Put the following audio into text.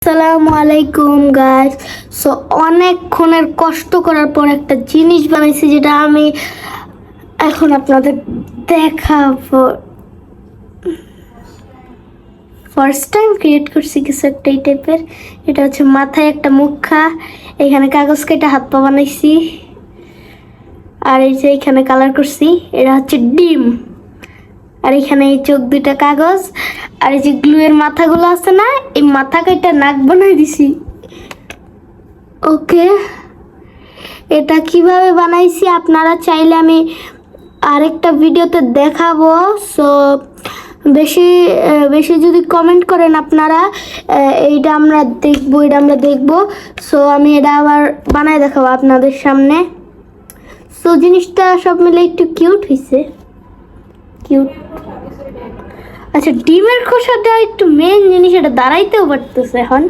আসসালামু আলাইকুম guys. So অনেকক্ষণের কষ্ট করার পর একটা জিনিস বানাইছি যেটা আমি এখন আপনাদের দেখাবো। ফার্স্ট টাইম ক্রিয়েট করছি কিছু একটা এই টাইপের। এটা হচ্ছে মাথায় একটা মুখা, এখানে কাগজ কেটে হাত পা বানাইছি, আর এই যে এখানে কালার করছি, এটা হচ্ছে ডিম, আর এখানে এই চোখ দুইটা কাগজ, আর এই যে গ্লুয়ের মাথাগুলো আছে না, এই মাথা কেটে নাক বানাই দিছি। ওকে, এটা কিভাবে বানাইছি আপনারা চাইলে আমি আরেকটা ভিডিওতে দেখাবো। সো বেশি বেশি যদি কমেন্ট করেন আপনারা, এইটা আমরা দেখবো। সো আমি এটা আবার বানাই দেখাবো আপনাদের সামনে। সো জিনিসটা সব মিলে একটু কিউট হয়েছে, কিউট। আচ্ছা, ডিমের খোসাটা একটু মেন জিনিস, এটা দাঁড়াইতেও পারতেছে এখন।